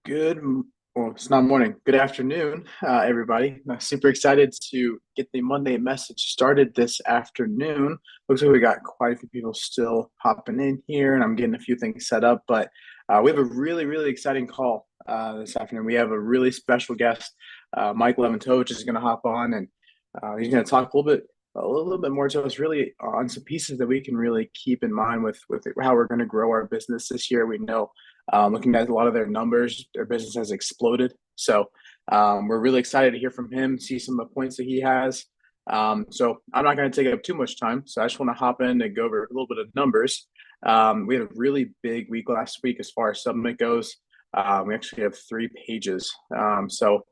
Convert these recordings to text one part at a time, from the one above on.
Well, it's not morning. Good afternoon, everybody. I'm super excited to get the Monday message started this afternoon. Looks like we got quite a few people still hopping in here, and I'm getting a few things set up. But we have a really, really exciting call this afternoon. We have a really special guest. Mike Lewantowicz is going to hop on, and he's going to talk a little bit more to us, really on some pieces that we can really keep in mind with how we're going to grow our business this year. We know looking at a lot of their numbers, their business has exploded. So we're really excited to hear from him, see some of the points that he has. So I'm not going to take up too much time. So I just want to hop in and go over a little bit of numbers. We had a really big week last week as far as Summit goes. We actually have 3 pages. So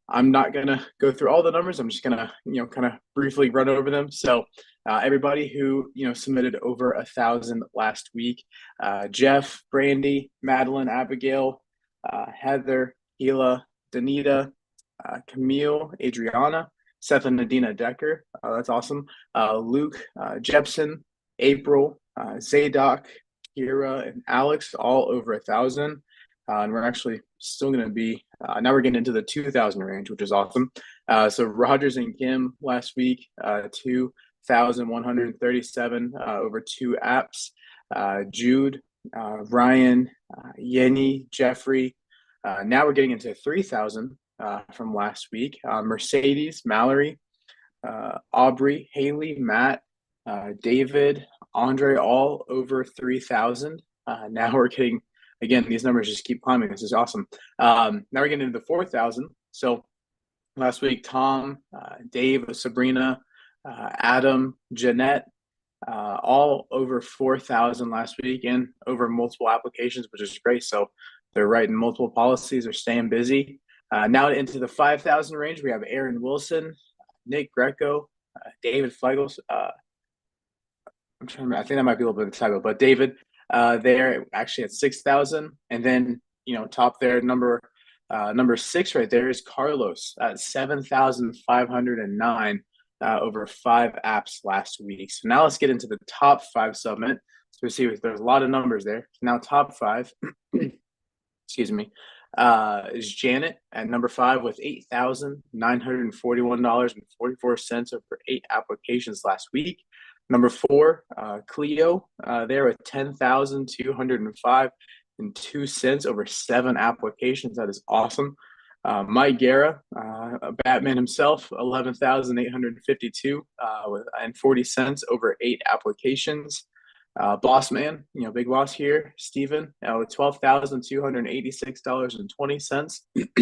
I'm not going to go through all the numbers. I'm just going to, kind of briefly run over them. So everybody who, submitted over 1,000 last week, Jeff, Brandy, Madeline, Abigail, Heather, Hila, Danita, Camille, Adriana, Seth and Nadina Decker. That's awesome. Luke, Jepson, April, Zadok, Kira, and Alex, all over 1,000. And we're actually still going to be now we're getting into the 2,000 range, which is awesome. So Rogers and Kim last week, 2,137 over 2 apps. Jude, Ryan, Yenny, Jeffrey. Now we're getting into 3,000 from last week. Mercedes, Mallory, Aubrey, Haley, Matt, David, Andre, all over 3,000. Now we're getting, again, these numbers just keep climbing. This is awesome. Now we're getting into the 4,000. So last week, Tom, Dave, Sabrina, Adam, Jeanette, all over 4,000 last week and over multiple applications, which is great. So they're writing multiple policies, they're staying busy. Now into the 5,000 range, we have Aaron Wilson, Nick Greco, David Flegels. I'm trying to remember, I think that might be a little bit of a typo, but David, they're actually at 6,000. And then, top there, number 6 right there is Carlos at 7,509 over 5 apps last week. So now let's get into the top 5 submit. So we see there's a lot of numbers there. Now top 5, excuse me, is Janet at number 5 with $8,941.44 over 8 applications last week. Number 4, Cleo, there with $10,205.02 over 7 applications. That is awesome. Mike Guerra, Batman himself, 11,852 and 40 cents over 8 applications. Boss Man, big boss here, Steven, with $12,286.20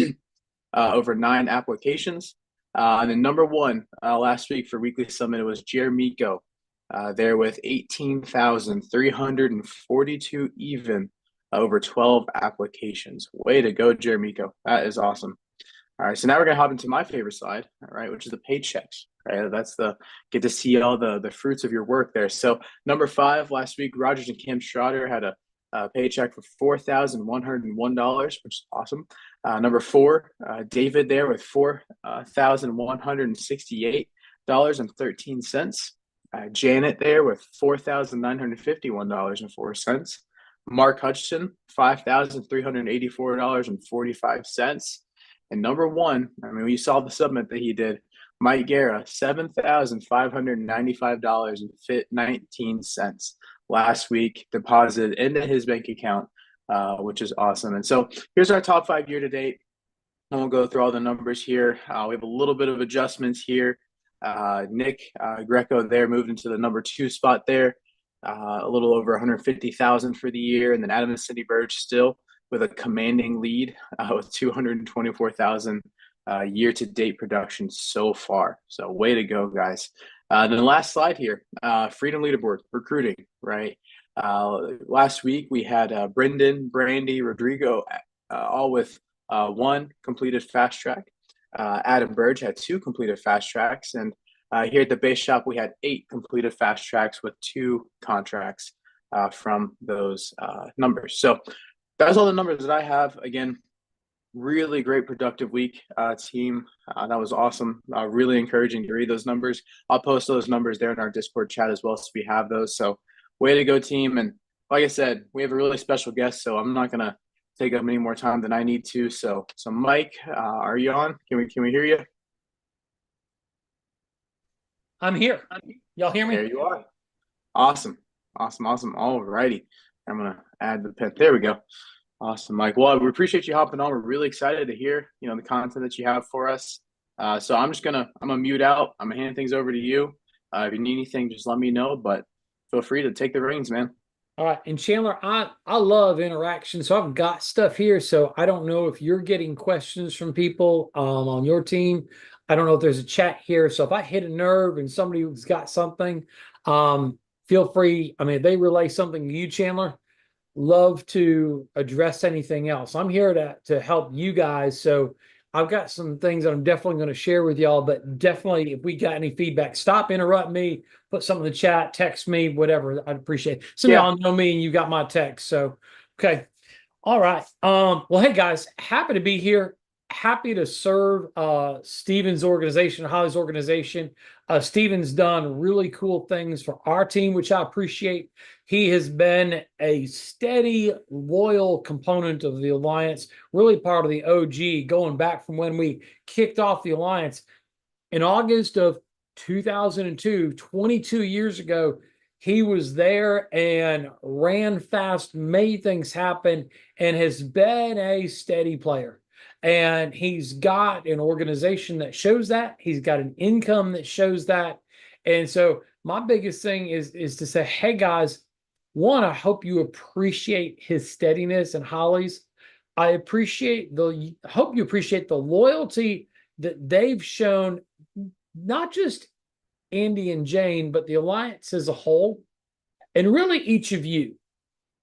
over 9 applications. And then number 1 last week for Weekly Summit was Jeremico, there with 18,342 even over 12 applications. Way to go, Jeremico. That is awesome. All right, so now we're gonna hop into my favorite slide, all right, which is the paychecks. Right, that's get to see all the fruits of your work there. So number 5 last week, Rogers and Kim Schroeder had a paycheck for $4,101, which is awesome. Number 4, David there with $4,168.13. Janet there with $4,951.04. Mark Hutchinson, $5,384.45. And number 1, I mean, we saw the submit that he did, Mike Guerra, $7,595.19 last week deposited into his bank account, which is awesome. And so here's our top 5 year to date. I won't go through all the numbers here. We have a little bit of adjustments here. Nick Greco there moved into the number 2 spot there, a little over 150,000 for the year. And then Adam and Cindy Burge still with a commanding lead with 224,000 year-to-date production so far. So way to go, guys. Then the last slide here, Freedom Leaderboard, recruiting, right? Last week we had Brendan, Brandy, Rodrigo, all with 1 completed fast track. Adam Burge had 2 completed fast tracks. And here at the base shop, we had 8 completed fast tracks with 2 contracts from those numbers. So that's all the numbers that I have. Again, really great productive week, team. That was awesome. Really encouraging to read those numbers. I'll post those numbers there in our Discord chat as well, so we have those. So way to go, team. And like I said, we have a really special guest, so I'm not going to take up any more time than I need to. So Mike, are you on? Can we hear you? I'm here. Y'all hear There me? you are. Awesome. Awesome. Awesome. All righty. I'm gonna add the pen. There we go. Awesome, Mike. Well, we appreciate you hopping on. We're really excited to hear, the content that you have for us. So I'm gonna mute out. I'm gonna hand things over to you. If you need anything, just let me know. But feel free to take the reins, man. All right. And Chandler, I love interaction. So I've got stuff here. So I don't know if you're getting questions from people on your team. I don't know if there's a chat here. So if I hit a nerve and somebody's got something, feel free. I mean, if they relay something to you, Chandler, love to address anything else. I'm here to help you guys. So I've got some things that I'm definitely going to share with y'all, but definitely if we got any feedback, stop, interrupt me, put something in the chat, text me, whatever. I'd appreciate it. Some of Yeah. y'all know me and you got my text. So, okay. All right. Well, hey guys, happy to be here. Happy to serve Steven's organization, Holly's organization. Steven's done really cool things for our team, which I appreciate. He has been a steady, loyal component of the Alliance, really part of the OG, going back from when we kicked off the Alliance in August of 2002, 22 years ago. He was there and ran fast, made things happen, and has been a steady player. And he's got an organization that shows that. He's got an income that shows that. And so my biggest thing is to say, hey guys, one, I hope you appreciate his steadiness and Holly's. I hope you appreciate the loyalty that they've shown, not just Andy and Jane, but the Alliance as a whole, and really each of you.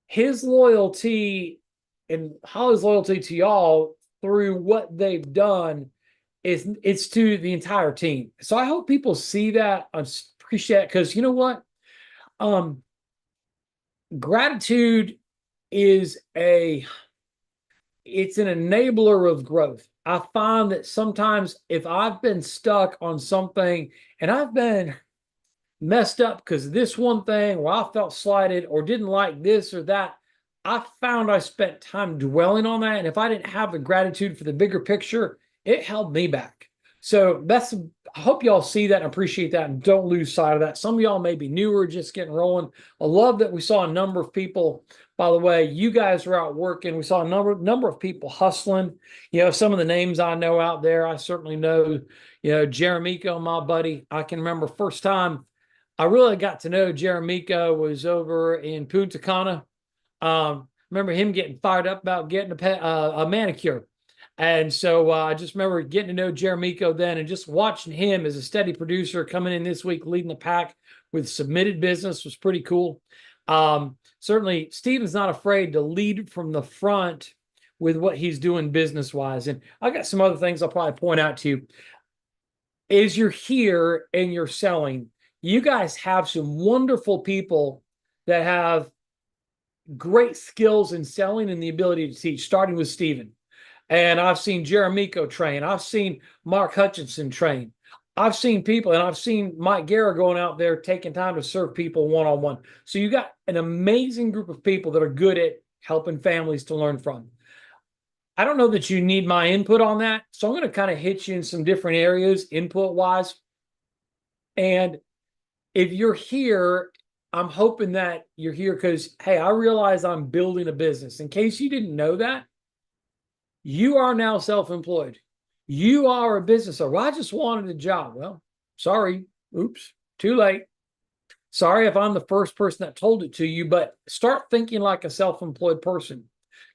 His loyalty and Holly's loyalty to y'all through what they've done it's to the entire team. So I hope people see that, appreciate it, because you know what? Gratitude is it's an enabler of growth. I find that sometimes if I've been stuck on something and I've been messed up because of this one thing, or I felt slighted or didn't like this or that, I found I spent time dwelling on that. And if I didn't have the gratitude for the bigger picture, it held me back. So I hope y'all see that and appreciate that and don't lose sight of that. Some of y'all may be newer, just getting rolling. I love that we saw a number of people. By the way, you guys were out working. We saw a number of people hustling. Some of the names I know out there, I certainly know, Jeremico, my buddy. I can remember first time I really got to know Jeremico was over in Punta Cana. Remember him getting fired up about getting a manicure. And so I just remember getting to know Jeremico then and just watching him as a steady producer coming in this week, leading the pack with submitted business was pretty cool. Certainly, Steven's not afraid to lead from the front with what he's doing business-wise. And I got some other things I'll probably point out to you. As you're here and you're selling, you guys have some wonderful people that have great skills in selling and the ability to teach, starting with Steven. And I've seen Jeremico train. I've seen Mark Hutchinson train. I've seen people, and I've seen Mike Guerra going out there taking time to serve people one-on-one. So you got an amazing group of people that are good at helping families to learn from. I don't know that you need my input on that. So I'm going to kind of hit you in some different areas input-wise. And if you're here, I'm hoping that you're here because, hey, I realize I'm building a business. In case you didn't know that, you are now self-employed. You are a business owner. Well, I just wanted a job. Well, sorry. Oops, too late. Sorry if I'm the first person that told it to you, but start thinking like a self-employed person.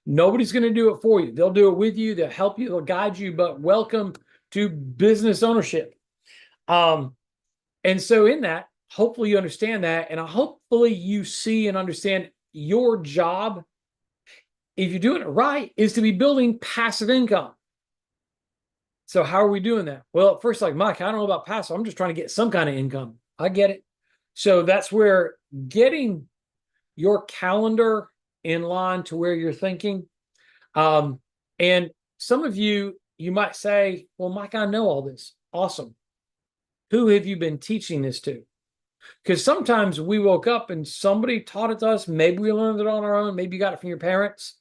Nobody's going to do it for you. They'll do it with you. They'll help you. They'll guide you, but welcome to business ownership. And so in that, hopefully you understand that. And hopefully you see and understand your job, if you're doing it right, is to be building passive income. So how are we doing that? Well, at first, like, Mike, I don't know about passive. I'm just trying to get some kind of income. I get it. So that's where getting your calendar in line to where you're thinking. And some of you might say, well, Mike, I know all this. Awesome. Who have you been teaching this to? Because sometimes we woke up and somebody taught it to us. Maybe we learned it on our own. Maybe you got it from your parents.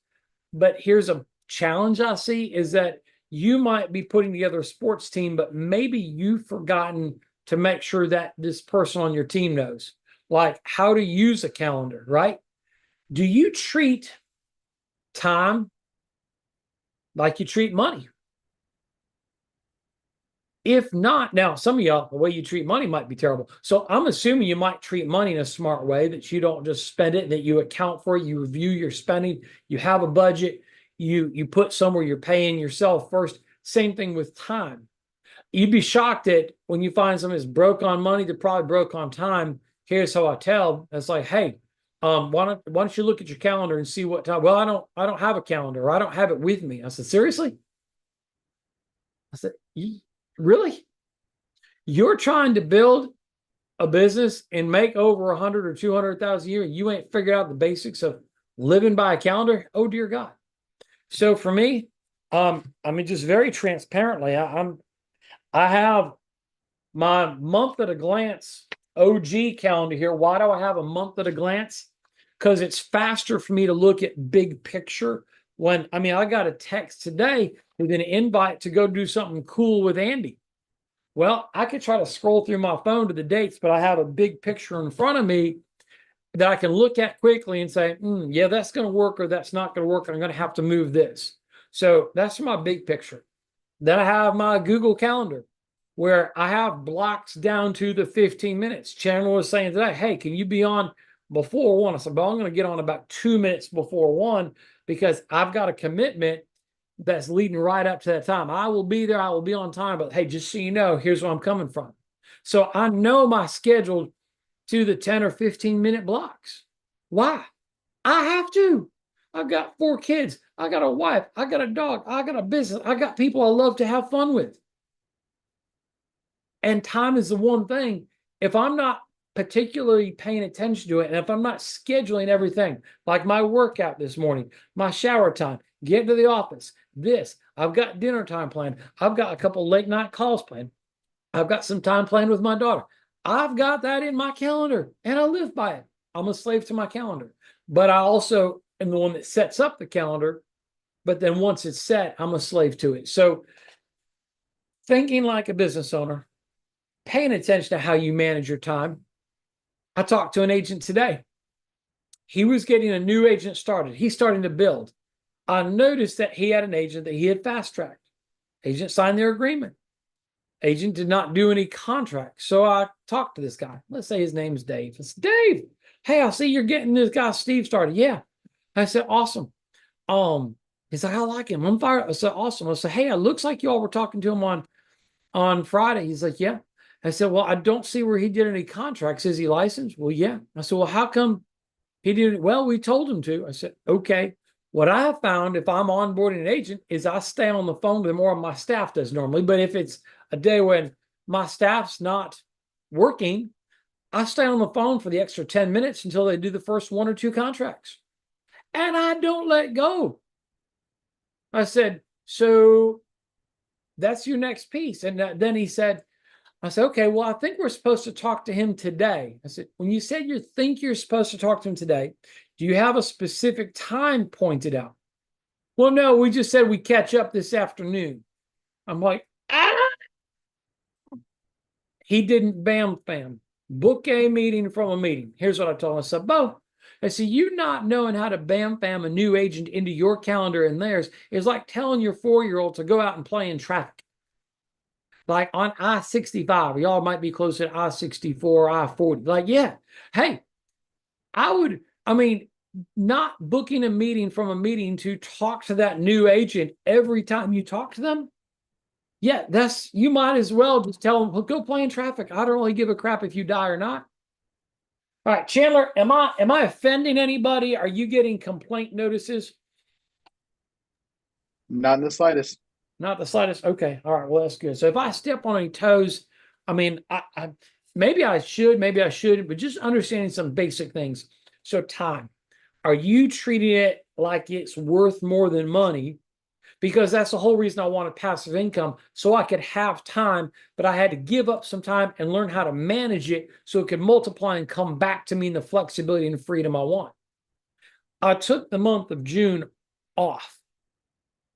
But here's a challenge I see is that you might be putting together a sports team, but maybe you've forgotten to make sure that this person on your team knows, like how to use a calendar, right? Do you treat time like you treat money? If not, now some of y'all, the way you treat money might be terrible. So I'm assuming you might treat money in a smart way, that you don't just spend it, that you account for it, you review your spending, you have a budget, you put somewhere you're paying yourself first. Same thing with time. You'd be shocked at when you find someone who's broke on money, they're probably broke on time. Here's how I tell. It's like, hey, why don't you look at your calendar and see what time? Well, I don't have a calendar, or I don't have it with me. I said, seriously? I said, really? You're trying to build a business and make over 100 or 200,000 a year, and you ain't figured out the basics of living by a calendar? Oh dear God. So for me, I mean, just very transparently, I have my month at a glance OG calendar here. Why do I have a month at a glance? Because it's faster for me to look at big picture. When, I mean, I got a text today with an invite to go do something cool with Andy. Well, I could try to scroll through my phone to the dates, but I have a big picture in front of me that I can look at quickly and say, yeah, that's going to work, or that's not going to work. I'm going to have to move this. So that's my big picture. Then I have my Google Calendar, where I have blocks down to the 15 minutes. Chandler was saying today, hey, can you be on before 1? I said, well, I'm going to get on about 2 minutes before 1 because I've got a commitment that's leading right up to that time. I will be there. I will be on time. But hey, just so you know, here's where I'm coming from. So I know my schedule to the 10 or 15-minute blocks. Why? I have to. I've got 4 kids. I got a wife. I got a dog. I got a business. I got people I love to have fun with. And time is the one thing. If I'm not particularly paying attention to it, and if I'm not scheduling everything, like my workout this morning, my shower time, get to the office, I've got dinner time planned. I've got a couple late night calls planned. I've got some time planned with my daughter. I've got that in my calendar and I live by it. I'm a slave to my calendar. But I also am the one that sets up the calendar. But then once it's set, I'm a slave to it. So thinking like a business owner, paying attention to how you manage your time. I talked to an agent today. He was getting a new agent started. He's starting to build. I noticed that he had an agent that he had fast-tracked. Agent signed their agreement. Agent did not do any contracts. So I talked to this guy. Let's say his name's Dave. I said, Dave, hey, I see you're getting this guy Steve started. Yeah. I said, awesome. He's like, I like him. I'm fired. I said, awesome. I said, hey, it looks like you all were talking to him on Friday. He's like, yeah. I said, well, I don't see where he did any contracts. Is he licensed? Well, yeah. I said, well, how come he didn't? Well, we told him to. I said, okay. What I have found if I'm onboarding an agent is I stay on the phone the more my staff does normally. But if it's a day when my staff's not working, I stay on the phone for the extra 10 minutes until they do the first 1 or 2 contracts. And I don't let go. I said, so that's your next piece. And then he said, I said, okay, well, I think we're supposed to talk to him today. I said, when you said you think you're supposed to talk to him today, do you have a specific time pointed out? Well, no, we just said we catch up this afternoon. I'm like, ah! He didn't bam fam. Book a meeting from a meeting. Here's what I told him. I said, Bo, I said, you not knowing how to bam fam a new agent into your calendar and theirs is like telling your 4-year-old to go out and play in traffic. Like on I-65, y'all might be close to I-64, I-40. Like, yeah, hey, I mean, not booking a meeting from a meeting to talk to that new agent every time you talk to them. Yeah, you might as well just tell them, well, go play in traffic. I don't really give a crap if you die or not. All right, Chandler, am I offending anybody? Are you getting complaint notices? Not in the slightest. Not the slightest. Okay. All right. Well, that's good. So if I step on any toes, I mean, I maybe I should, maybe I shouldn't, but just understanding some basic things. So time, are you treating it like it's worth more than money? Because that's the whole reason I wanted passive income, so I could have time, but I had to give up some time and learn how to manage it so it could multiply and come back to me in the flexibility and freedom I want. I took the month of June off.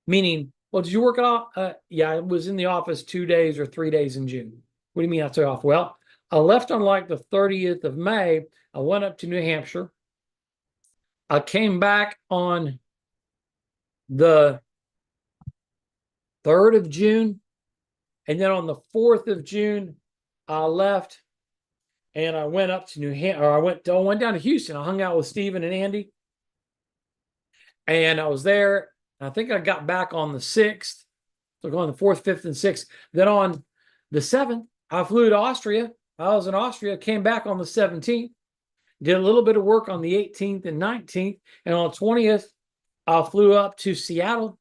Meaning, well, did you work it off? Yeah, I was in the office 2 days or 3 days in June. What do you mean I took off? Well, I left on like the 30th of May. I went up to New Hampshire. I came back on the 3rd of June. And then on the 4th of June, I left and I went up to New Hampshire, or I went down to Houston. I hung out with Steven and Andy. And I was there. I think I got back on the 6th. So going the 4th, 5th, and 6th. Then on the 7th, I flew to Austria. I was in Austria, came back on the 17th, did a little bit of work on the 18th and 19th. And on the 20th, I flew up to Seattle,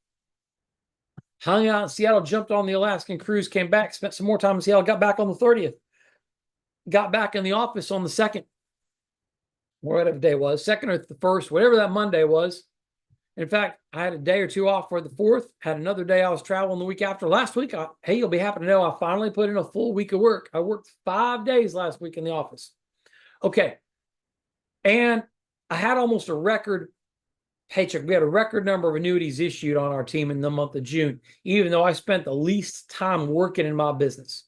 hung out in Seattle, jumped on the Alaskan cruise, came back, spent some more time in Seattle, got back on the 30th, got back in the office on the 2nd, whatever day it was, 2nd or the 1st, whatever that Monday was. In fact, I had a day or two off for the 4th, had another day I was traveling the week after. Last week, hey, you'll be happy to know I finally put in a full week of work. I worked 5 days last week in the office. Okay. And I had almost a record paycheck. We had a record number of annuities issued on our team in the month of June, even though I spent the least time working in my business.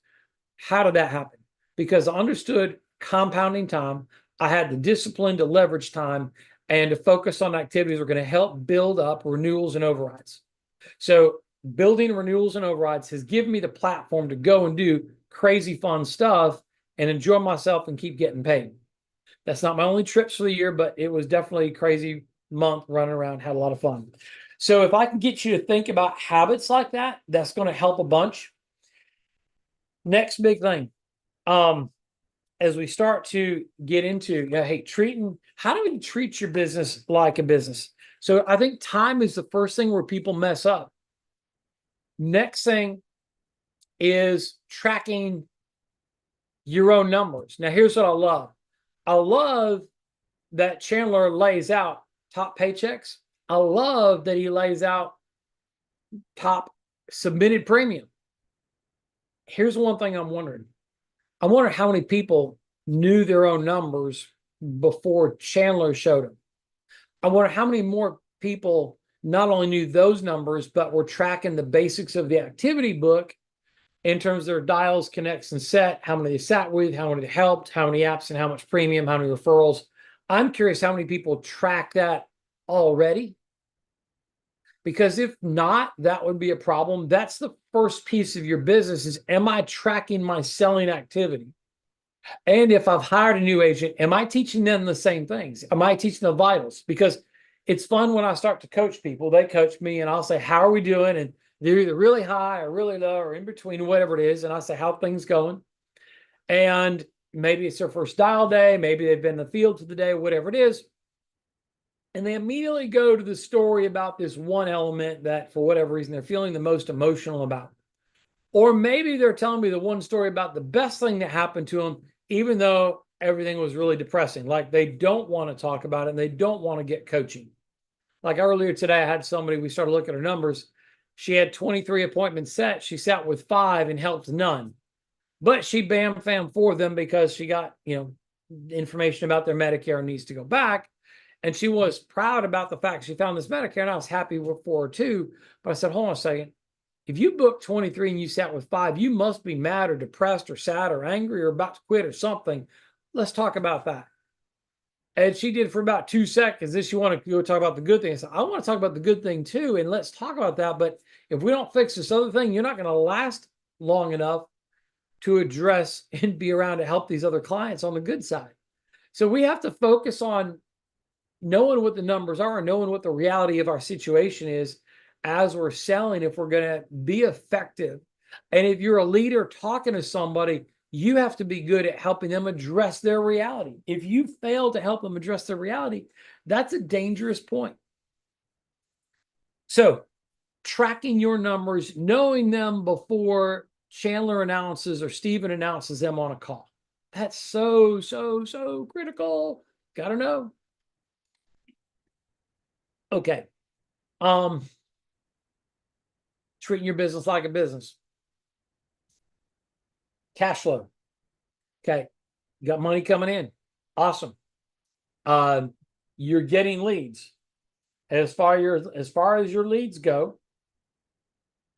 How did that happen? Because I understood compounding time. I had the discipline to leverage time and to focus on activities that are going to help build up renewals and overrides. So building renewals and overrides has given me the platform to go and do crazy fun stuff and enjoy myself and keep getting paid. That's not my only trips for the year, but it was definitely a crazy month running around, had a lot of fun. So if I can get you to think about habits like that, that's going to help a bunch. Next big thing. As we start to get into, hey, how do we treat your business like a business? So I think time is the first thing where people mess up. Next thing is tracking your own numbers. Now, here's what I love. I love that Chandler lays out top paychecks. I love that he lays out top submitted premium. Here's one thing I'm wondering. I wonder how many people knew their own numbers before Chandler showed them. I wonder how many more people not only knew those numbers, but were tracking the basics of the activity book in terms of their dials, connects, and set, how many they sat with, how many they helped, how many apps and how much premium, how many referrals. I'm curious how many people track that already. Because if not, that would be a problem. That's the first piece of your business is, am I tracking my selling activity? And if I've hired a new agent, am I teaching them the same things? Am I teaching the vitals? Because it's fun when I start to coach people. They coach me and I'll say, how are we doing? And they're either really high or really low or in between, whatever it is. And I say, how things going? And maybe it's their first dial day. Maybe they've been in the field for the day, whatever it is. And they immediately go to the story about this one element that, for whatever reason, they're feeling the most emotional about. Or maybe they're telling me the one story about the best thing that happened to them, even though everything was really depressing. Like they don't want to talk about it and they don't want to get coaching. Like earlier today, I had somebody, we started looking at her numbers. She had 23 appointments set. She sat with 5 and helped none. But she bam fam for them because she got, information about their Medicare and needs to go back. And she was proud about the fact she found this Medicare, and I was happy for her too. But I said, hold on a second. If you booked 23 and you sat with 5, you must be mad or depressed or sad or angry or about to quit or something. Let's talk about that. And she did for about 2 seconds. Then she wanted to go talk about the good thing. I said, I want to talk about the good thing too, and let's talk about that. But if we don't fix this other thing, you're not going to last long enough to address and be around to help these other clients on the good side. So we have to focus on knowing what the numbers are, knowing what the reality of our situation is as we're selling, if we're going to be effective. And if you're a leader talking to somebody, you have to be good at helping them address their reality. If you fail to help them address their reality, that's a dangerous point. So tracking your numbers, knowing them before Chandler announces or Steven announces them on a call. That's so critical. Got to know. Okay. Treating your business like a business. Cash flow. Okay. You got money coming in. Awesome. You're getting leads. as far as your leads go,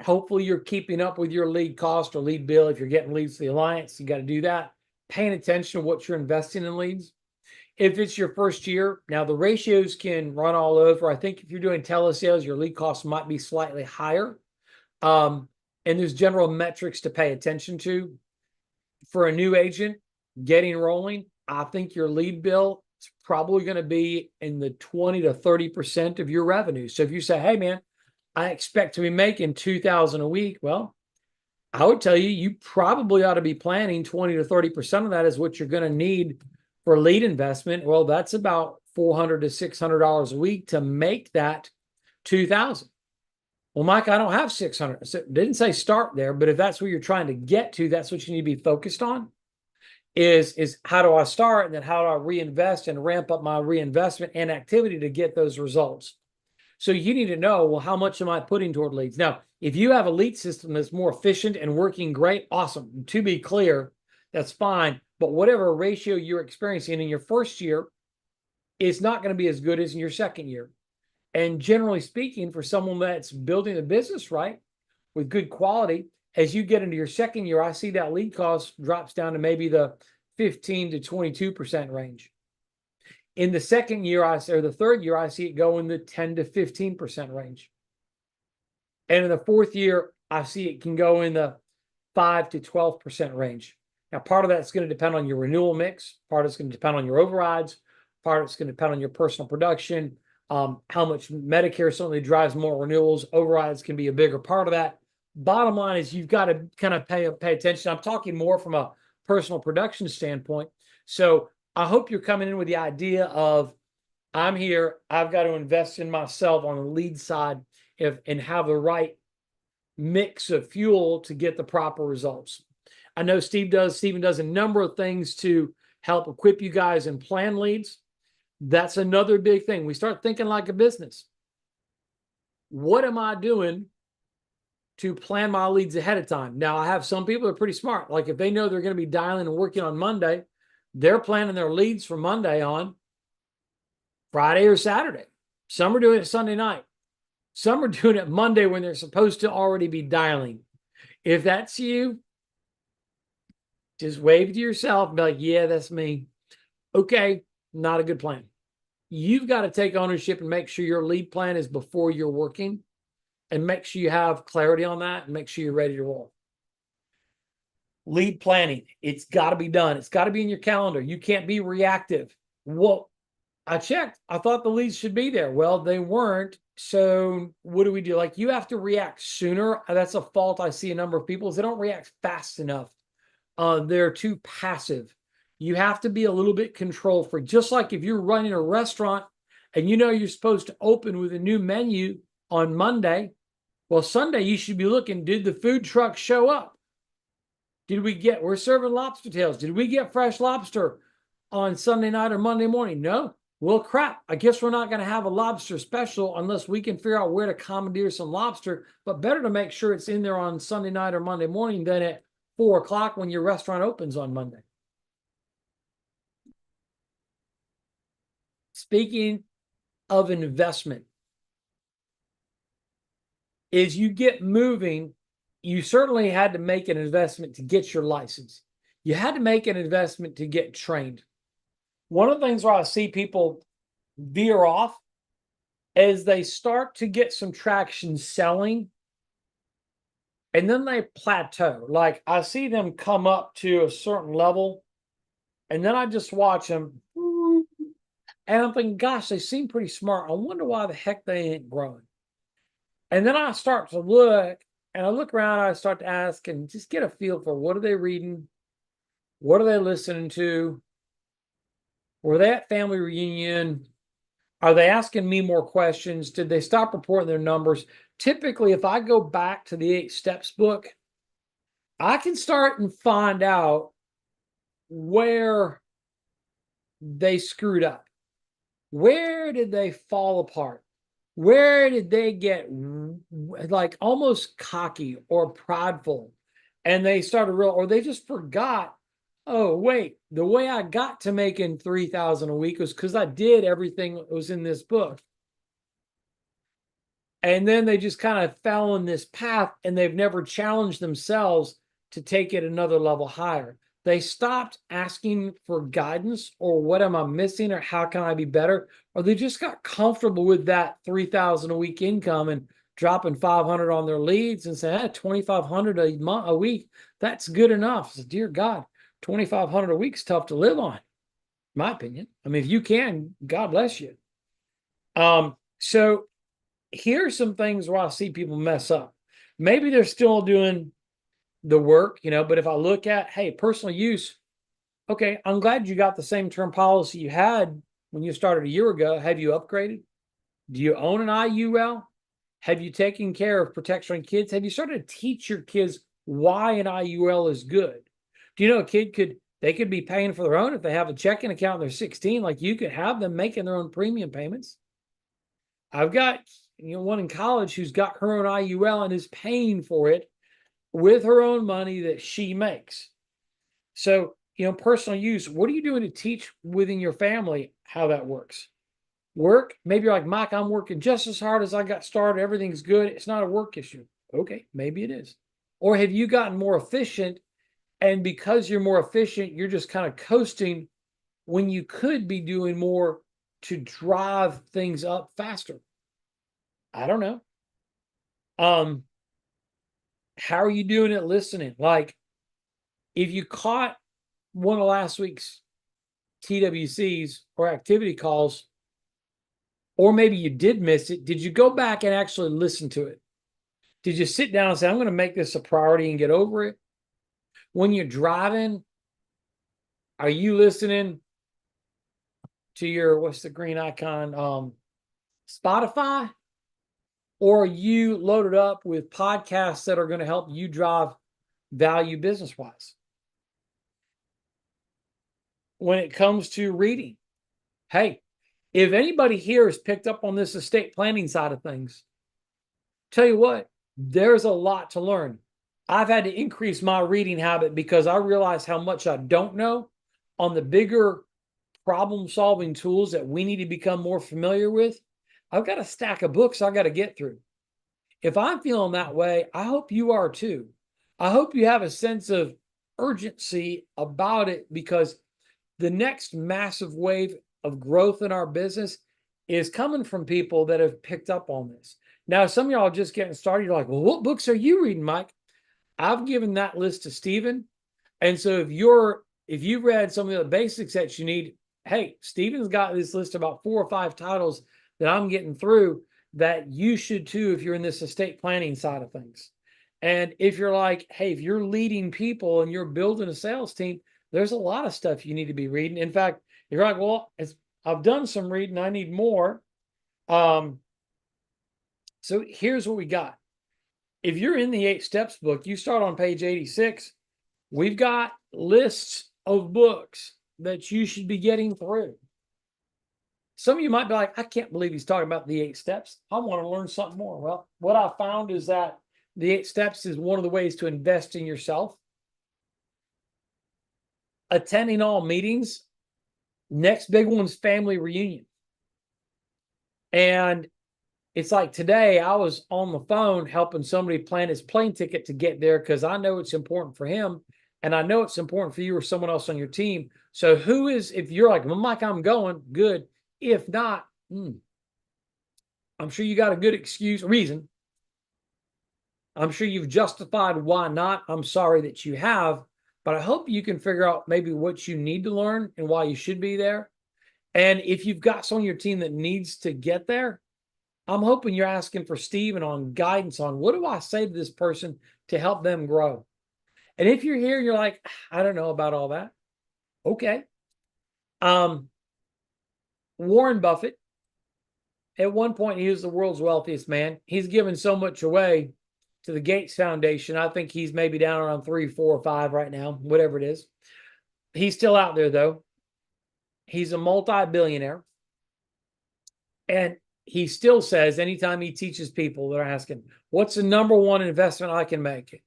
hopefully you're keeping up with your lead cost or lead bill. If you're getting leads to the alliance, you got to do that. Paying attention to what you're investing in leads. If it's your first year, now the ratios can run all over. I think if you're doing telesales, your lead costs might be slightly higher. And there's general metrics to pay attention to. For a new agent getting rolling, I think your lead bill is probably going to be in the 20 to 30% of your revenue. So if you say, hey man, I expect to be making $2,000 a week, well, I would tell you, you probably ought to be planning 20 to 30% of that is what you're going to need for lead investment. Well, that's about $400 to $600 a week to make that 2,000. Well, Mike, I don't have 600. So didn't say start there, but if that's where you're trying to get to, that's what you need to be focused on. Is how do I start, and then how do I reinvest and ramp up my reinvestment and activity to get those results? So you need to know, well, how much am I putting toward leads? Now, if you have a lead system that's more efficient and working great, awesome. To be clear, that's fine. But whatever ratio you're experiencing in your first year is not going to be as good as in your second year. And generally speaking, for someone that's building a business right with good quality, as you get into your second year, I see that lead cost drops down to maybe the 15 to 22% range. In the second year, or the third year, I see it go in the 10 to 15% range. And in the fourth year, I see it can go in the 5 to 12% range. Now, part of that's going to depend on your renewal mix. Part of it's going to depend on your overrides. Part of it's going to depend on your personal production. How much Medicare certainly drives more renewals. Overrides can be a bigger part of that. Bottom line is you've got to kind of pay attention. I'm talking more from a personal production standpoint. So I hope you're coming in with the idea of, I'm here, I've got to invest in myself on the lead side and have the right mix of fuel to get the proper results. I know Steven does a number of things to help equip you guys and plan leads. That's another big thing. We start thinking like a business. What am I doing to plan my leads ahead of time? Now, I have some people that are pretty smart. Like if they know they're going to be dialing and working on Monday, they're planning their leads for Monday on Friday or Saturday. Some are doing it Sunday night. Some are doing it Monday when they're supposed to already be dialing. If that's you, just wave to yourself and be like, yeah, that's me. Okay, not a good plan. You've got to take ownership and make sure your lead plan is before you're working, and make sure you have clarity on that and make sure you're ready to roll. Lead planning, it's got to be done. It's got to be in your calendar. You can't be reactive. Well, I checked. I thought the leads should be there. Well, they weren't. So what do we do? Like, you have to react sooner. That's a fault I see a number of people is they don't react fast enough. They're too passive. You have to be a little bit control freak. Just like if you're running a restaurant and you know you're supposed to open with a new menu on Monday, well, Sunday you should be looking, did the food truck show up? We're serving lobster tails. Did we get fresh lobster on Sunday night or Monday morning? No. Well, crap. I guess we're not going to have a lobster special unless we can figure out where to commandeer some lobster, but better to make sure it's in there on Sunday night or Monday morning than at 4 o'clock when your restaurant opens on Monday. Speaking of investment, as you get moving, you certainly had to make an investment to get your license. You had to make an investment to get trained. One of the things where I see people veer off is they start to get some traction selling, and then they plateau. Like, I see them come up to a certain level, and then I just watch them, and I'm thinking, gosh, they seem pretty smart. I wonder why the heck they ain't growing. And then I start to look, and I look around, I start to ask and just get a feel for what are they reading? What are they listening to? Were they at family reunion? Are they asking me more questions? Did they stop reporting their numbers? Typically, if I go back to the 8 Steps book, I can start and find out where they screwed up. Where did they fall apart? Where did they get like almost cocky or prideful? And they started or they just forgot, oh, wait, the way I got to making $3,000 a week was because I did everything that was in this book. And then they just kind of fell in this path and they've never challenged themselves to take it another level higher. They stopped asking for guidance or what am I missing or how can I be better? Or they just got comfortable with that 3,000 a week income and dropping 500 on their leads and saying, 2,500 a week, that's good enough. So, dear God, 2,500 a week is tough to live on, in my opinion. I mean, if you can, God bless you. So here's some things where I see people mess up. Maybe they're still doing the work, but if I look at, hey, personal use, okay, I'm glad you got the same term policy you had when you started a year ago. Have you upgraded? Do you own an IUL? Have you taken care of protection on kids? Have you started to teach your kids why an IUL is good? Do you know a kid could be paying for their own if they have a checking account and they're 16, like you could have them making their own premium payments. I've got one in college who's got her own IUL and is paying for it with her own money that she makes. So, personal use, what are you doing to teach within your family how that works? Work, maybe you're like, Mike, I'm working just as hard as I got started. Everything's good. It's not a work issue. Okay, maybe it is. Or have you gotten more efficient? And because you're more efficient, you're just kind of coasting when you could be doing more to drive things up faster. I don't know. How are you doing at listening? Like, if you caught one of last week's TWCs or activity calls, or maybe you did miss it, did you go back and actually listen to it? Did you sit down and say, I'm going to make this a priority and get over it? When you're driving, are you listening to your, what's the green icon, Spotify? Or are you loaded up with podcasts that are going to help you drive value business-wise? When it comes to reading, hey, if anybody here has picked up on this estate planning side of things, tell you what, there's a lot to learn. I've had to increase my reading habit because I realize how much I don't know on the bigger problem-solving tools that we need to become more familiar with. I've got a stack of books I got to get through. If I'm feeling that way, I hope you are too. I hope you have a sense of urgency about it because the next massive wave of growth in our business is coming from people that have picked up on this. Now, some of y'all are just getting started. You're like, well, what books are you reading, Mike? I've given that list to Stephen. And so if you read some of the basics that you need, hey, Stephen's got this list of about 4 or 5 titles that I'm getting through that you should too if you're in this estate planning side of things. And if you're like, hey, if you're leading people and you're building a sales team, there's a lot of stuff you need to be reading. In fact, you're like, well, I've done some reading, I need more. So here's what we got. If you're in the 8 Steps book, you start on page 86. We've got lists of books that you should be getting through. Some of you might be like, I can't believe he's talking about the 8 Steps. I want to learn something more. Well, what I found is that the 8 Steps is one of the ways to invest in yourself. Attending all meetings. Next big one's family reunion. And it's like today I was on the phone helping somebody plan his plane ticket to get there because I know it's important for him. And I know it's important for you or someone else on your team. So if you're like, well, Mike, I'm going, good. If not, I'm sure you got a good reason. I'm sure you've justified why not. I'm sorry that you have, but I hope you can figure out maybe what you need to learn and why you should be there. And if you've got someone on your team that needs to get there, I'm hoping you're asking for Stephen on guidance on what do I say to this person to help them grow. And if you're here, you're like, I don't know about all that. Okay. Warren Buffett, at one point, he was the world's wealthiest man. He's given so much away to the Gates Foundation. I think he's maybe down around 3, 4, or 5 right now, whatever it is. He's still out there, though. He's a multi-billionaire. And he still says, anytime he teaches people, they're asking, what's the number one investment I can make?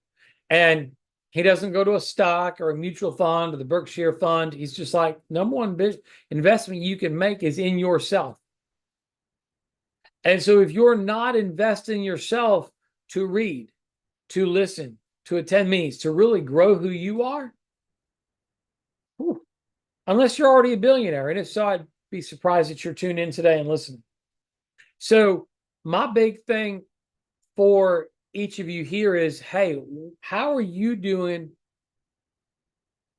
And he doesn't go to a stock or a mutual fund or the Berkshire Fund. He's just like, number one investment you can make is in yourself. And so if you're not investing yourself to read, to listen, to attend meetings, to really grow who you are, whew, unless you're already a billionaire. And if so, I'd be surprised that you're tuned in today and listening. So my big thing for each of you here is, hey, how are you doing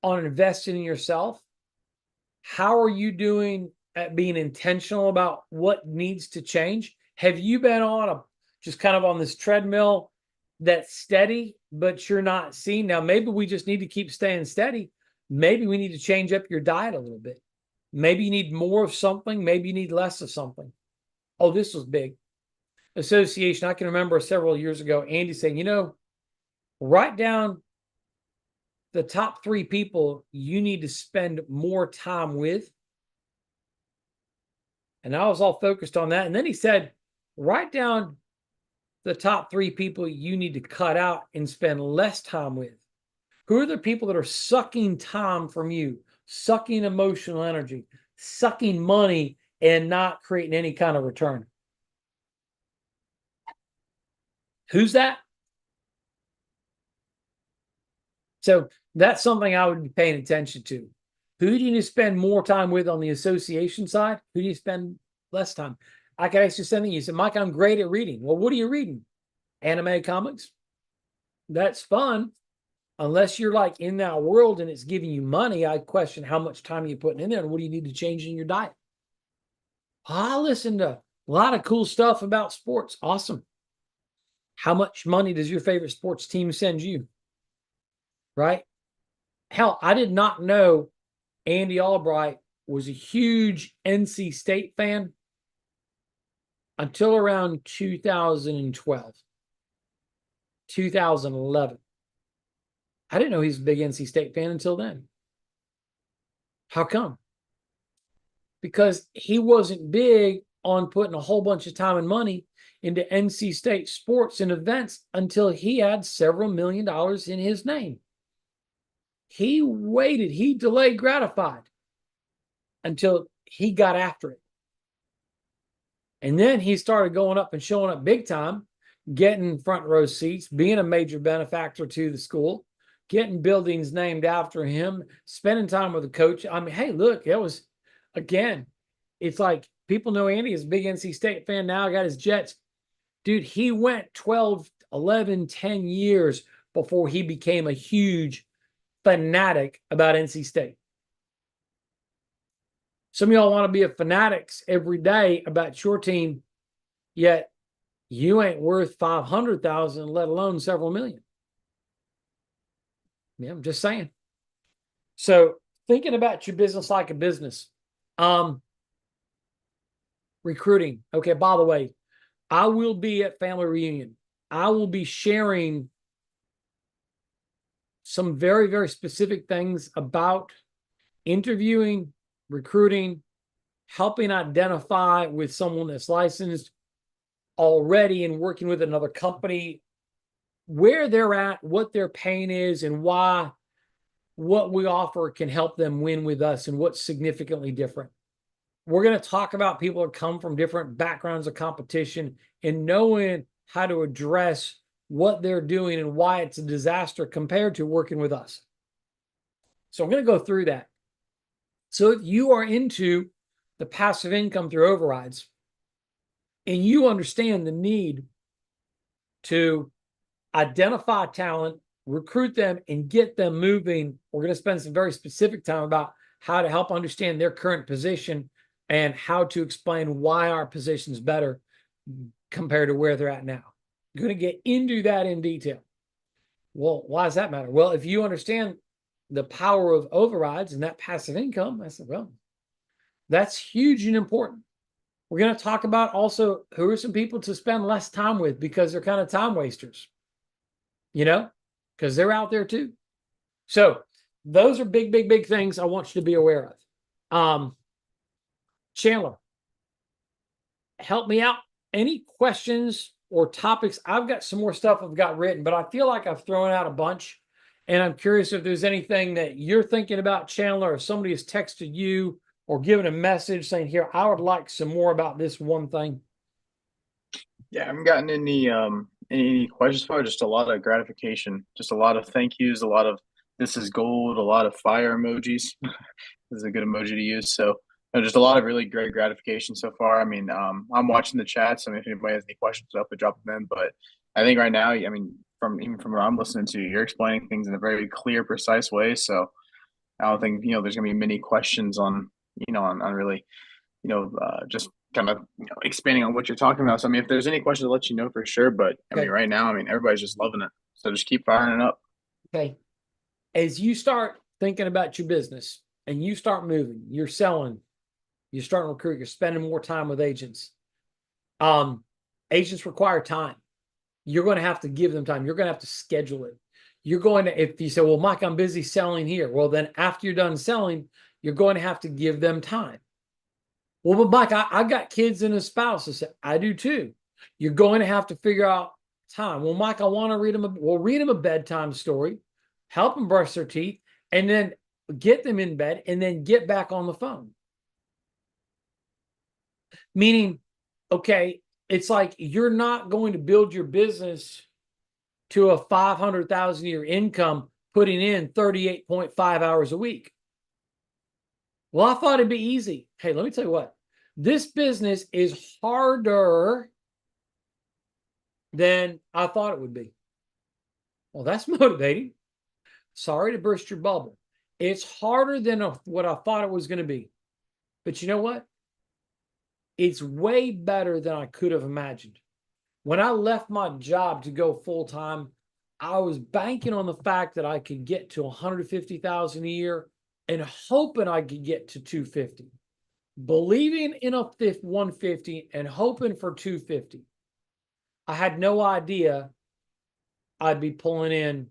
on investing in yourself? How are you doing at being intentional about what needs to change? Have you been on just kind of on this treadmill that's steady, but you're not seeing? Now, maybe we just need to keep staying steady. Maybe we need to change up your diet a little bit. Maybe you need more of something. Maybe you need less of something. Oh, this was big. Association. I can remember several years ago, Andy saying, write down the top 3 people you need to spend more time with. And I was all focused on that. And then he said, write down the top 3 people you need to cut out and spend less time with. Who are the people that are sucking time from you, sucking emotional energy, sucking money, and not creating any kind of return? Who's that? So that's something I would be paying attention to. Who do you need to spend more time with on the association side? Who do you spend less time? I could ask you something. You said, Mike, I'm great at reading. Well, what are you reading? Anime comics? That's fun. Unless you're like in that world and it's giving you money, I question how much time you're putting in there and what do you need to change in your diet? I listen to a lot of cool stuff about sports. Awesome. How much money does your favorite sports team send you? Right? Hell, I did not know Andy Albright was a huge NC State fan until around 2012, 2011. I didn't know he's a big NC State fan until then. How come? Because he wasn't big on putting a whole bunch of time and money into NC State sports and events until he had several $1 million in his name. He waited, he delayed gratified until he got after it. And then he started going up and showing up big time, getting front row seats, being a major benefactor to the school, getting buildings named after him, spending time with the coach. I mean, hey, look, it was, again, it's like people know Andy is a big NC State fan now, got his Jets. Dude, he went 12, 11, 10 years before he became a huge fanatic about NC State. Some of y'all want to be a fanatics every day about your team, yet you ain't worth 500,000, let alone several million. Yeah, I'm just saying. So thinking about your business like a business. Recruiting. Okay, by the way, I will be at Family Reunion. I will be sharing some very, very specific things about interviewing, recruiting, helping identify with someone that's licensed already and working with another company, where they're at, what their pain is, and why what we offer can help them win with us and what's significantly different. We're going to talk about people that come from different backgrounds of competition and knowing how to address what they're doing and why it's a disaster compared to working with us. So I'm going to go through that. So if you are into the passive income through overrides and you understand the need to identify talent, recruit them, and get them moving, we're going to spend some very specific time about how to help understand their current position and how to explain why our position is better compared to where they're at now. I'm going to get into that in detail. Well, why does that matter? Well, if you understand the power of overrides and that passive income, I said, well, that's huge and important. We're going to talk about also who are some people to spend less time with because they're kind of time wasters, because they're out there too. So those are big, big, big things I want you to be aware of. Chandler, help me out. Any questions or topics? I've got some more stuff I've got written, but I feel like I've thrown out a bunch. And I'm curious if there's anything that you're thinking about, Chandler, or somebody has texted you or given a message saying, here, I would like some more about this one thing. Yeah, I haven't gotten any questions for it, just a lot of gratification, just a lot of thank yous, a lot of this is gold, a lot of fire emojis. This is a good emoji to use. So just a lot of really great gratification so far. I mean, I'm watching the chats. I mean, if anybody has any questions, up and drop them in. But I think right now, I mean, from what I'm listening to, you're explaining things in a very clear, precise way. So I don't think there's gonna be many questions on on really just kind of expanding on what you're talking about. So I mean, if there's any questions, I'll let you know for sure. But I mean, Okay. right now, I mean, everybody's just loving it. So just keep firing it up. Okay. As you start thinking about your business and you start moving, you're selling, you're starting to recruit, you're spending more time with agents. Um, Agents require time. You're going to have to give them time. You're going to have to schedule it. You're going to, if you say, well, Mike, I'm busy selling here. Well, then after you're done selling, you're going to have to give them time. Well, but Mike, I got kids and a spouse. I said, I do too. You're going to have to figure out time. Well, Mike, I want to read them. We'll read them a bedtime story, help them brush their teeth, and then get them in bed and then get back on the phone. Meaning, okay, it's like you're not going to build your business to a 500,000 a year income putting in 38.5 hours a week. Well, I thought it'd be easy. Hey, let me tell you what, this business is harder than I thought it would be. Well, that's motivating. Sorry to burst your bubble. It's harder than what I thought it was going to be. But you know what? It's way better than I could have imagined. When I left my job to go full time, I was banking on the fact that I could get to 150,000 a year and hoping I could get to 250. Believing in a 150 and hoping for 250. I had no idea I'd be pulling in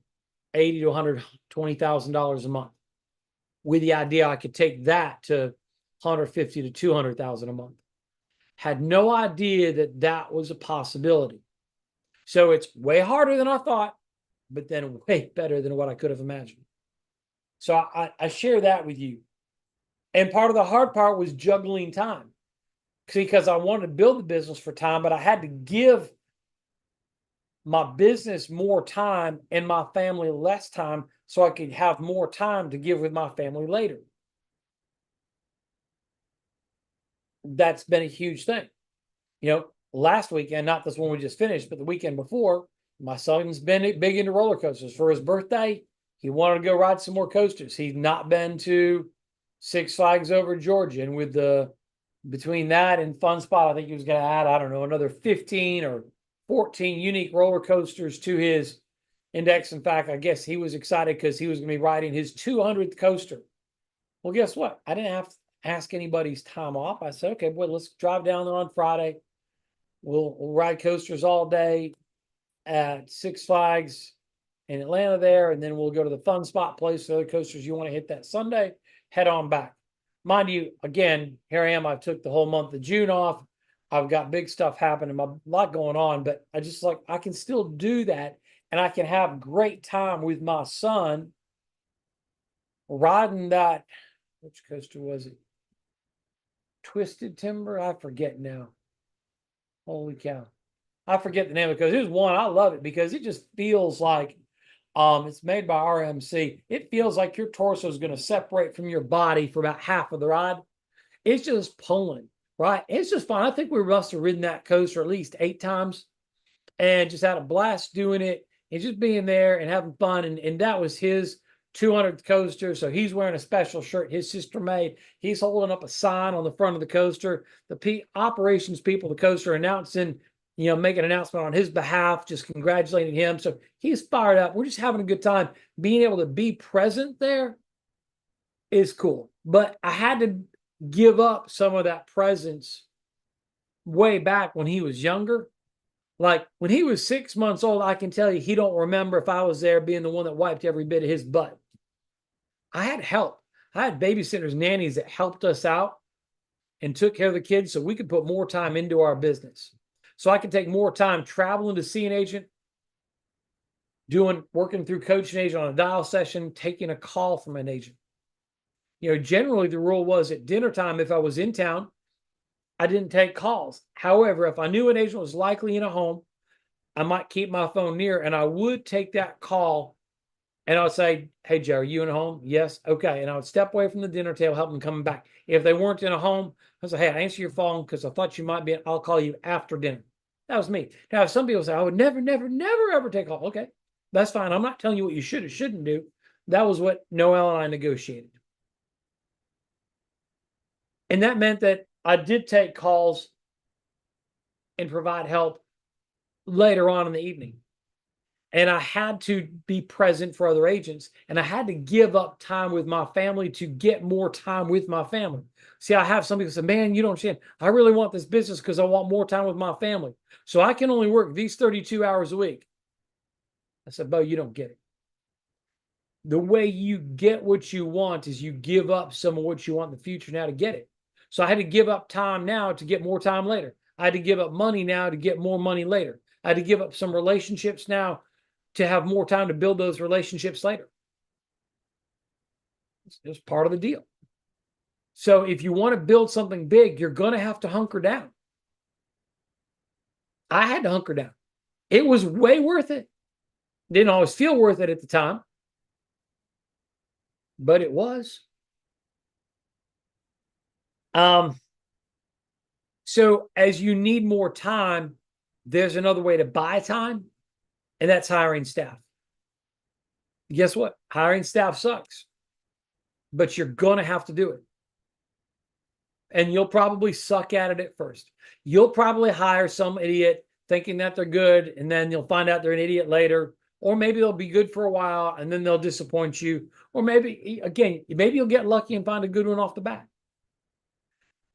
$80,000 to $120,000 a month, with the idea I could take that to 150 to 200,000 a month. Had no idea that that was a possibility. So it's way harder than I thought, but then way better than what I could have imagined. So I share that with you. And part of the hard part was juggling time, because I wanted to build the business for time, but I had to give my business more time and my family less time so I could have more time to give with my family later. That's been a huge thing. Last weekend, not this one we just finished, but the weekend before, my son's been big into roller coasters. For his birthday, he wanted to go ride some more coasters. He's not been to Six Flags over Georgia. And with between that and Fun Spot, I think he was going to add, I don't know, another 15 or 14 unique roller coasters to his index. In fact, I guess he was excited because he was going to be riding his 200th coaster. Well, guess what? I didn't have to ask anybody's time off. I said, okay, boy, let's drive down there on Friday. We'll ride coasters all day at Six Flags in Atlanta there, and then we'll go to the Fun Spot place, the other coasters you want to hit that Sunday, head on back. Mind you, again, here I am. I took the whole month of June off. I've got big stuff happening, a lot going on, but I can still do that, and I can have great time with my son riding that, which coaster was it? Twisted Timber? I forget now. Holy cow. I forget the name of it, because there's one, I love it because it just feels like it's made by RMC. It feels like your torso is going to separate from your body for about half of the ride. It's just pulling, right? It's just fun. I think we must have ridden that coaster at least 8 times and just had a blast doing it and just being there and having fun. And that was his 200th coaster. So he's wearing a special shirt his sister made. He's holding up a sign on the front of the coaster. The operations people, the coaster, announcing, make an announcement on his behalf, just congratulating him. So he's fired up. We're just having a good time. Being able to be present there is cool. But I had to give up some of that presence way back when he was younger. Like when he was 6 months old, I can tell you he don't remember if I was there being the one that wiped every bit of his butt. I had help. I had babysitters, nannies that helped us out and took care of the kids so we could put more time into our business. So I could take more time traveling to see an agent, working through coaching agent on a dial session, taking a call from an agent. Generally the rule was at dinner time, if I was in town, I didn't take calls. However, if I knew an agent was likely in a home, I might keep my phone near and I would take that call and I would say, "Hey, Joe, are you in a home?" "Yes." "Okay." And I would step away from the dinner table, help them come back. If they weren't in a home, I would say, "Hey, I answer your phone because I thought you might be. I'll call you after dinner." That was me. Now, some people say, "I would never, never, never, ever take a call." Okay, that's fine. I'm not telling you what you should or shouldn't do. That was what Noel and I negotiated. And that meant that I did take calls and provide help later on in the evening. And I had to be present for other agents, and I had to give up time with my family to get more time with my family. See, I have some people say, "Man, you don't understand. I really want this business because I want more time with my family. So I can only work these 32 hours a week." I said, "Bo, you don't get it. The way you get what you want is you give up some of what you want in the future now to get it." So I had to give up time now to get more time later. I had to give up money now to get more money later. I had to give up some relationships now to have more time to build those relationships later. It's part of the deal. So if you want to build something big, you're going to have to hunker down. I had to hunker down. It was way worth it. Didn't always feel worth it at the time, but it was. So as you need more time, there's another way to buy time, and that's hiring staff. Guess what? Hiring staff sucks, but you're going to have to do it. And you'll probably suck at it at first. You'll probably hire some idiot thinking that they're good, and then you'll find out they're an idiot later. Or maybe they'll be good for a while, and then they'll disappoint you. Or maybe, again, maybe you'll get lucky and find a good one off the bat.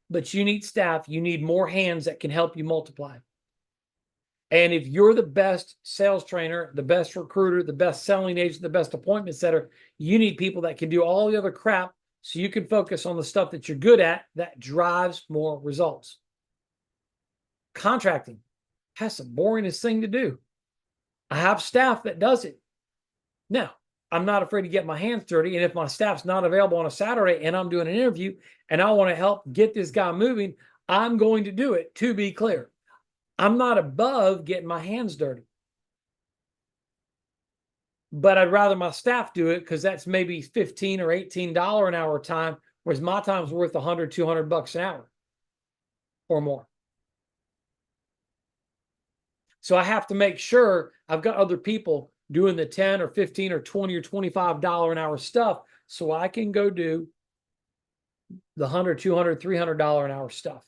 But you need staff. You need more hands that can help you multiply. And if you're the best sales trainer, the best recruiter, the best selling agent, the best appointment setter, you need people that can do all the other crap so you can focus on the stuff that you're good at that drives more results. Contracting, that's the boringest thing to do. I have staff that does it. Now, I'm not afraid to get my hands dirty. And if my staff's not available on a Saturday and I'm doing an interview and I want to help get this guy moving, I'm going to do it, to be clear. I'm not above getting my hands dirty. But I'd rather my staff do it because that's maybe $15 or $18 an hour time, whereas my time's worth $100, $200 an hour or more. So I have to make sure I've got other people doing the 10 or 15 or 20 or $25 an hour stuff so I can go do the $100, $200, $300 an hour stuff.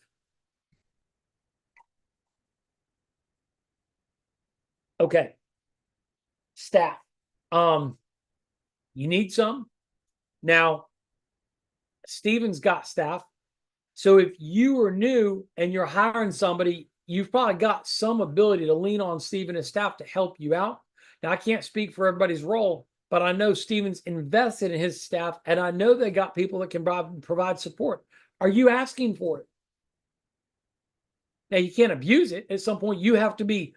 Okay. Staff. You need some. Now, Steven's got staff. So if you are new and you're hiring somebody, you've probably got some ability to lean on Steven and staff to help you out. Now, I can't speak for everybody's role, but I know Steven's invested in his staff, and I know they got people that can provide support. Are you asking for it? Now, you can't abuse it. At some point, you have to be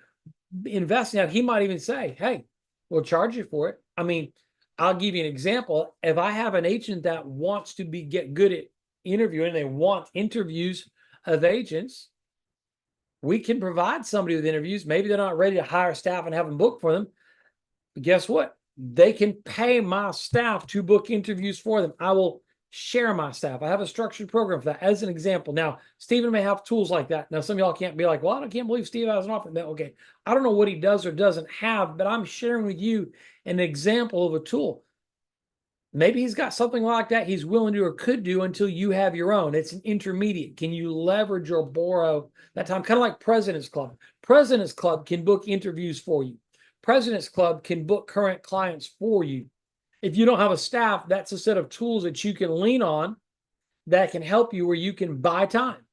investing. Now, he might even say, "Hey, we'll charge you for it." I mean, I'll give you an example. If I have an agent that wants to get good at interviewing, they want interviews of agents, we can provide somebody with interviews. Maybe they're not ready to hire staff and have them book for them. But guess what? They can pay my staff to book interviews for them. I will share my staff. I have a structured program for that as an example. Now, Steven may have tools like that. Now, some of y'all can't be like, "Well, I can't believe Steve has an offer." No, okay. I don't know what he does or doesn't have, but I'm sharing with you an example of a tool. Maybe he's got something like that he's willing to or could do until you have your own. It's an intermediate. Can you leverage or borrow that time? Kind of like President's Club. President's Club can book interviews for you. President's Club can book current clients for you. If you don't have a staff, that's a set of tools that you can lean on that can help you where you can buy time.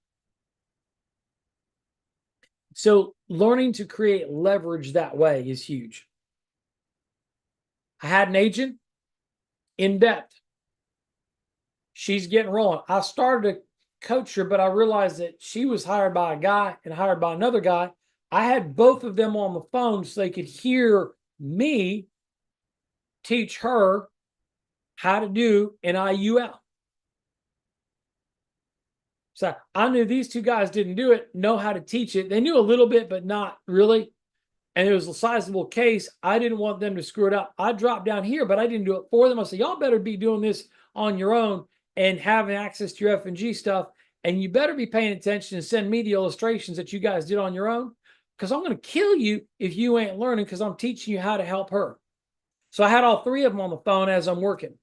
So learning to create leverage that way is huge. I had an agent in depth. She's getting rolling. I started to coach her, but I realized that she was hired by a guy and hired by another guy. I had both of them on the phone so they could hear me teach her how to do an IUL. So I knew these two guys didn't do it, know how to teach it. They knew a little bit, but not really. And it was a sizable case. I didn't want them to screw it up. I dropped down here, but I didn't do it for them. I said, y'all better be doing this on your own and having access to your F&G stuff. And you better be paying attention and send me the illustrations that you guys did on your own, because I'm going to kill you if you ain't learning, because I'm teaching you how to help her. So I had all three of them on the phone as I'm working,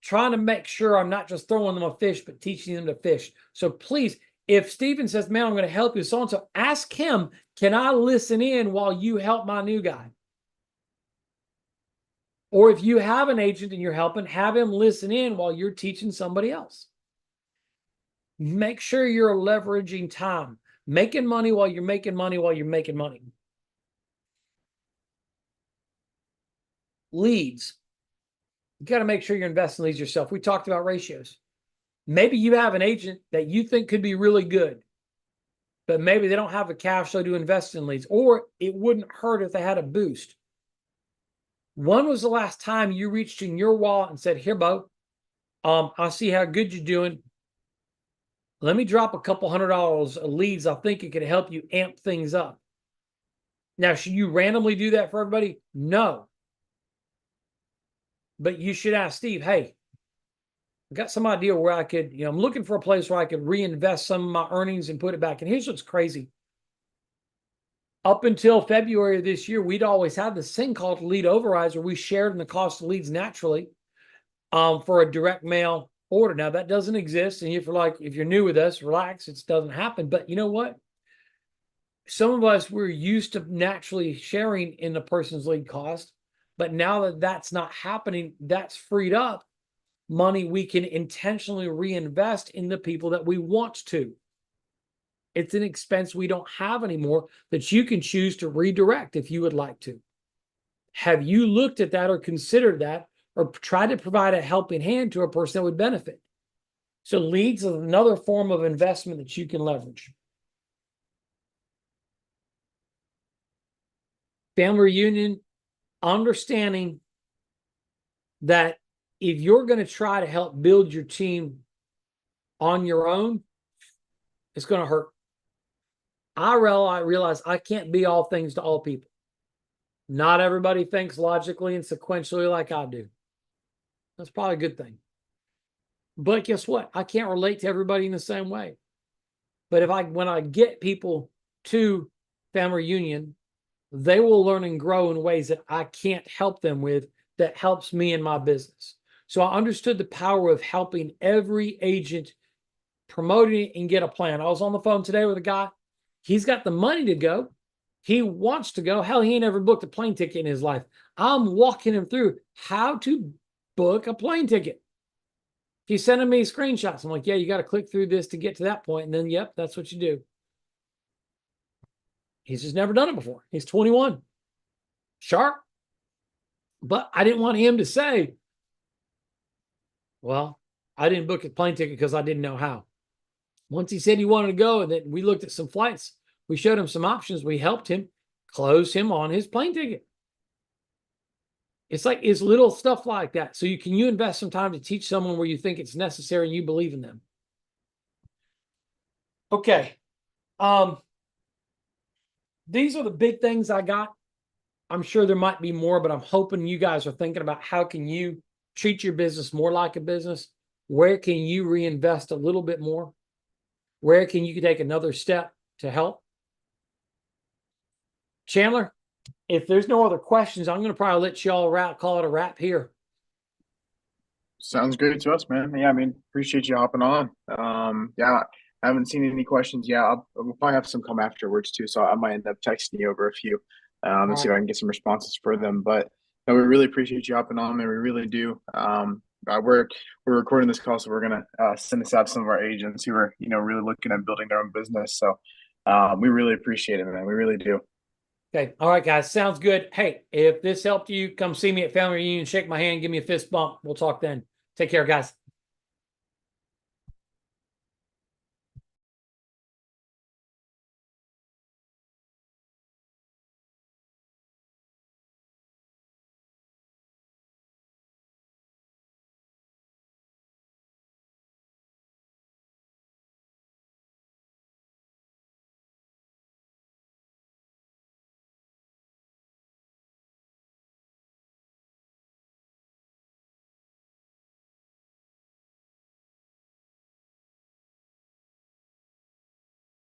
trying to make sure I'm not just throwing them a fish, but teaching them to fish. So please, if Stephen says, man, I'm going to help you so-and-so, ask him, can I listen in while you help my new guy? Or if you have an agent and you're helping, have him listen in while you're teaching somebody else. Make sure you're leveraging time, making money while you're making money while you're making money. Leads. You got to make sure you're investing in leads yourself. We talked about ratios. Maybe you have an agent that you think could be really good, but maybe they don't have the cash flow to invest in leads, or it wouldn't hurt if they had a boost. When was the last time you reached in your wallet and said, here, Bo, I see how good you're doing. Let me drop a couple $100 of leads. I think it could help you amp things up. Now, should you randomly do that for everybody? No. But you should ask Steve, hey, I got some idea where I could, I'm looking for a place where I could reinvest some of my earnings and put it back. And here's what's crazy. Up until February of this year, we'd always had this thing called lead overrides, where we shared in the cost of leads naturally for a direct mail order. Now that doesn't exist. And if you're new with us, relax, it doesn't happen. But you know what? Some of us, we're used to naturally sharing in the person's lead cost. But now that that's not happening, that's freed up money we can intentionally reinvest in the people that we want to. It's an expense we don't have anymore that you can choose to redirect if you would like to. Have you looked at that or considered that, or tried to provide a helping hand to a person that would benefit? So leads is another form of investment that you can leverage. Family reunion, understanding that if you're going to try to help build your team on your own, it's going to hurt. I realize I can't be all things to all people. Not everybody thinks logically and sequentially like I do. That's probably a good thing. But guess what? I can't relate to everybody in the same way. But when I get people to family reunion, they will learn and grow in ways that I can't help them with, that helps me in my business. So I understood the power of helping every agent, promoting it and get a plan. I was on the phone today with a guy. He's got the money to go. He wants to go. Hell, he ain't ever booked a plane ticket in his life. I'm walking him through how to book a plane ticket. He's sending me screenshots. I'm like, yeah, you got to click through this to get to that point. And then, yep, that's what you do. He's just never done it before. He's 21. Sharp. But I didn't want him to say, well, I didn't book a plane ticket because I didn't know how. Once he said he wanted to go, and then we looked at some flights, we showed him some options. We helped him close him on his plane ticket. It's little stuff like that. So you invest some time to teach someone where you think it's necessary and you believe in them. Okay. These are the big things I got. I'm sure there might be more, but I'm hoping you guys are thinking about how can you treat your business more like a business? Where can you reinvest a little bit more? Where can you take another step to help? Chandler, if there's no other questions, I'm going to probably let y'all call it a wrap here. Sounds good to us, man. Yeah, I mean, appreciate you hopping on. Yeah, I haven't seen any questions. Yeah, we'll probably have some come afterwards too, so I might end up texting you over a few and see if I can get some responses for them. But no, we really appreciate you hopping on, man. We really do. We're recording this call, so we're gonna send this out to some of our agents who are really looking at building their own business. So we really appreciate it, man. We really do. Okay. All right, guys. Sounds good. Hey, if this helped you, come see me at family reunion, shake my hand, give me a fist bump. We'll talk then. Take care, guys.